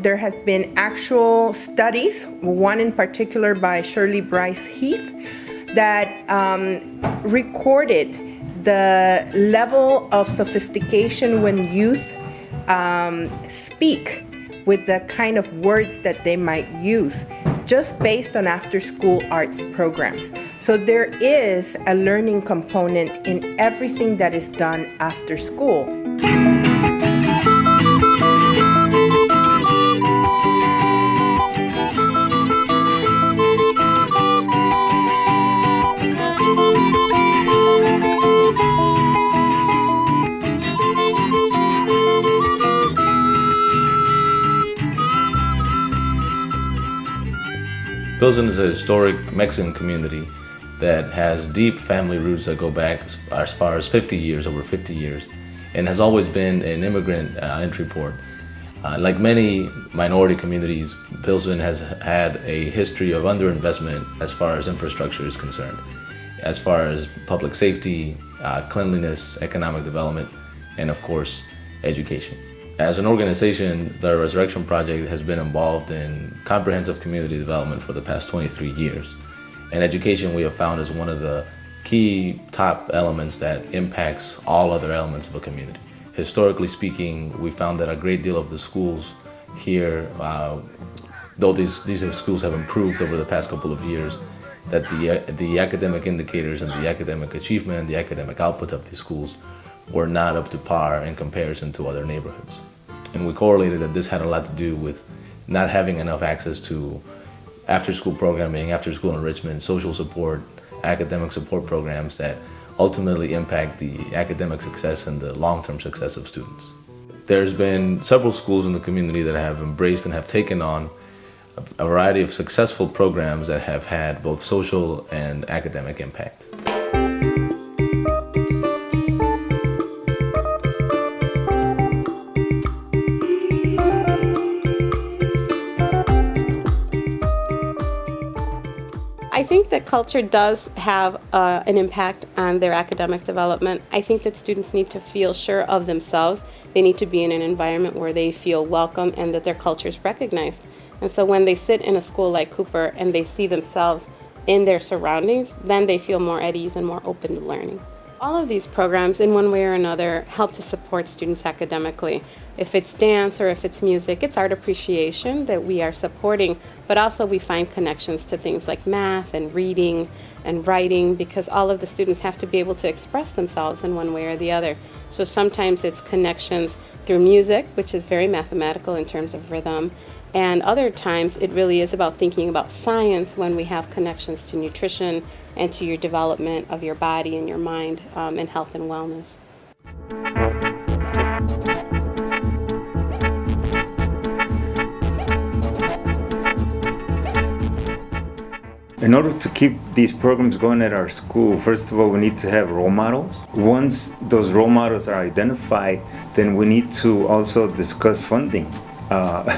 There has been actual studies, one in particular by Shirley Bryce Heath, that recorded the level of sophistication when youth speak with the kind of words that they might use, just based on after-school arts programs. So there is a learning component in everything that is done after school. Pilsen is a historic Mexican community that has deep family roots that go back as far as 50 years, over 50 years, and has always been an immigrant entry port. Like many minority communities, Pilsen has had a history of underinvestment as far as infrastructure is concerned, as far as public safety, cleanliness, economic development, and of course, education. As an organization, the Resurrection Project has been involved in comprehensive community development for the past 23 years. And education, we have found, is one of the key top elements that impacts all other elements of a community. Historically speaking, we found that a great deal of the schools here, though these schools have improved over the past couple of years, that the academic indicators and the academic achievement and the academic output of these schools were not up to par in comparison to other neighborhoods. And we correlated that this had a lot to do with not having enough access to after-school programming, after-school enrichment, social support, academic support programs that ultimately impact the academic success and the long-term success of students. There's been several schools in the community that have embraced and have taken on a variety of successful programs that have had both social and academic impact. I think that culture does have an impact on their academic development. I think that students need to feel sure of themselves. They need to be in an environment where they feel welcome and that their culture is recognized. And so when they sit in a school like Cooper and they see themselves in their surroundings, then they feel more at ease and more open to learning. All of these programs, in one way or another, help to support students academically. If it's dance or if it's music, it's art appreciation that we are supporting, but also we find connections to things like math and reading and writing, because all of the students have to be able to express themselves in one way or the other. So sometimes it's connections through music, which is very mathematical in terms of rhythm, and other times it really is about thinking about science when we have connections to nutrition and to your development of your body and your mind and health and wellness. In order to keep these programs going at our school, first of all, we need to have role models. Once those role models are identified, then we need to also discuss funding.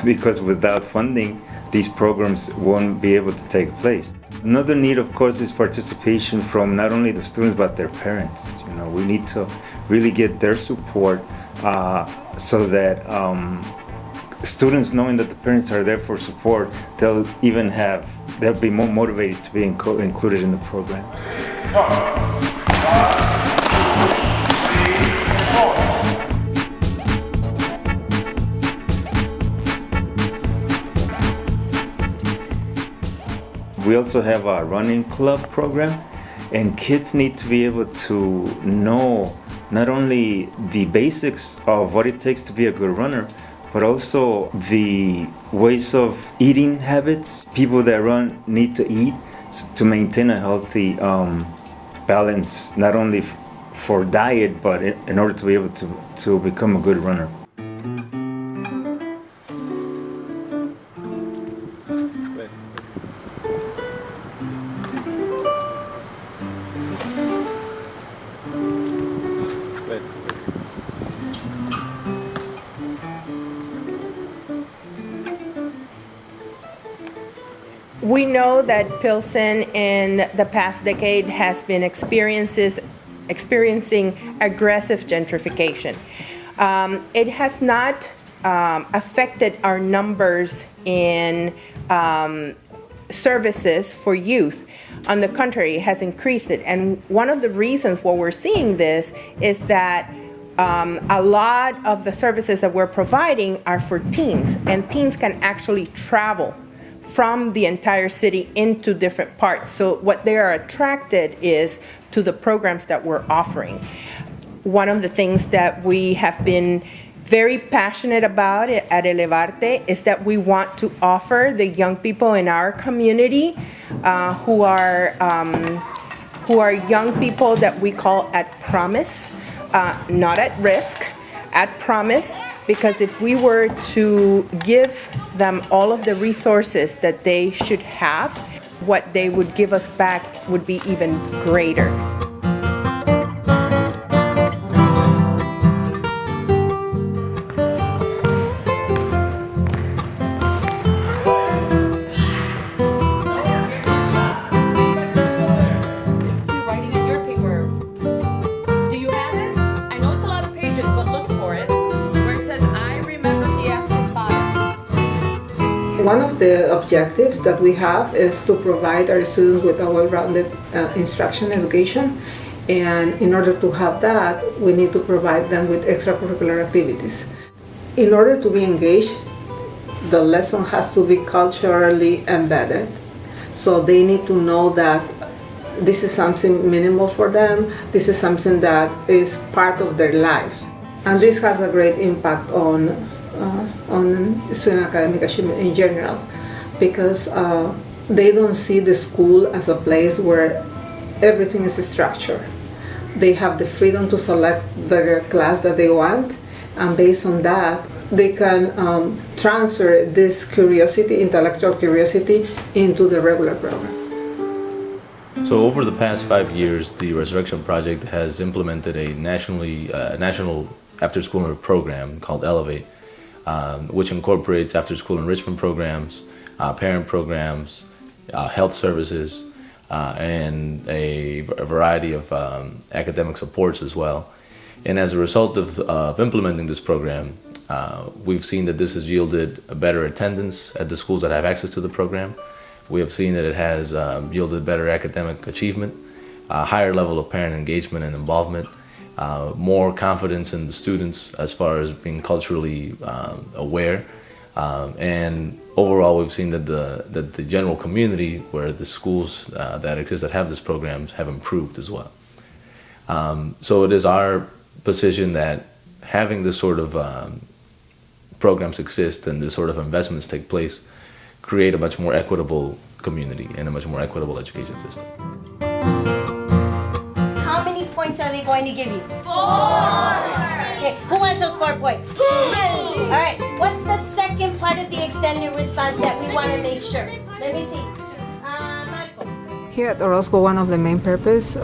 Because without funding, these programs won't be able to take place. Another need, of course, is participation from not only the students but their parents. You know, we need to really get their support so that students, knowing that the parents are there for support, they'll be more motivated to be included in the programs. We also have a running club program, and kids need to be able to know not only the basics of what it takes to be a good runner, but also the ways of eating habits. People that run need to eat to maintain a healthy balance, not only for diet, but in order to be able to become a good runner. We know that Pilsen in the past decade has been experiencing aggressive gentrification. It has not affected our numbers in services for youth. On the contrary, it has increased it. And one of the reasons why we're seeing this is that a lot of the services that we're providing are for teens, and teens can actually travel from the entire city into different parts. So what they are attracted is to the programs that we're offering. One of the things that we have been very passionate about at Elevarte is that we want to offer the young people in our community who are young people that we call at promise, not at risk, at promise, because if we were to give them all of the resources that they should have, what they would give us back would be even greater. One of the objectives that we have is to provide our students with a well-rounded instruction education, and in order to have that, we need to provide them with extracurricular activities. In order to be engaged, the lesson has to be culturally embedded, so they need to know that this is something minimal for them, this is something that is part of their lives, and this has a great impact on student academic achievement in general, because they don't see the school as a place where everything is structured. They have the freedom to select the class that they want, and based on that, they can transfer this curiosity, intellectual curiosity, into the regular program. So over the past 5 years, the Resurrection Project has implemented a national after-school program called Elevate, which incorporates after-school enrichment programs, parent programs, health services, and a variety of academic supports as well. And as a result of implementing this program, we've seen that this has yielded a better attendance at the schools that have access to the program. We have seen that it has yielded better academic achievement, a higher level of parent engagement and involvement, more confidence in the students as far as being culturally aware, and overall we've seen that the general community where the schools that exist that have this programs have improved as well. So it is our position that having this sort of programs exist and this sort of investments take place create a much more equitable community and a much more equitable education system. How many points are they going to give you? 4! Okay, who wants those 4 points? All right, what's the second part of the extended response that we want to make sure? Let me see. Marco. Here at Orozco, one of the main purposes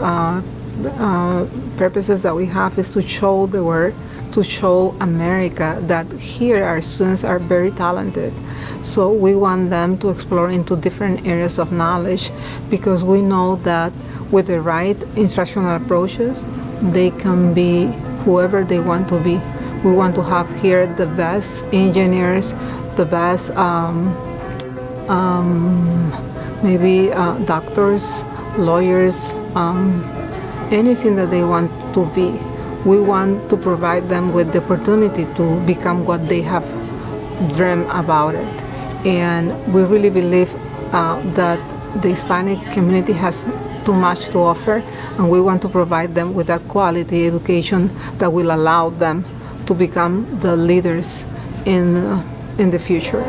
that we have is to show the world, to show America that here our students are very talented. So we want them to explore into different areas of knowledge, because we know that with the right instructional approaches, they can be whoever they want to be. We want to have here the best engineers, the best doctors, lawyers, anything that they want to be. We want to provide them with the opportunity to become what they have dreamed about it. And we really believe that the Hispanic community has too much to offer, and we want to provide them with that quality education that will allow them to become the leaders in the future.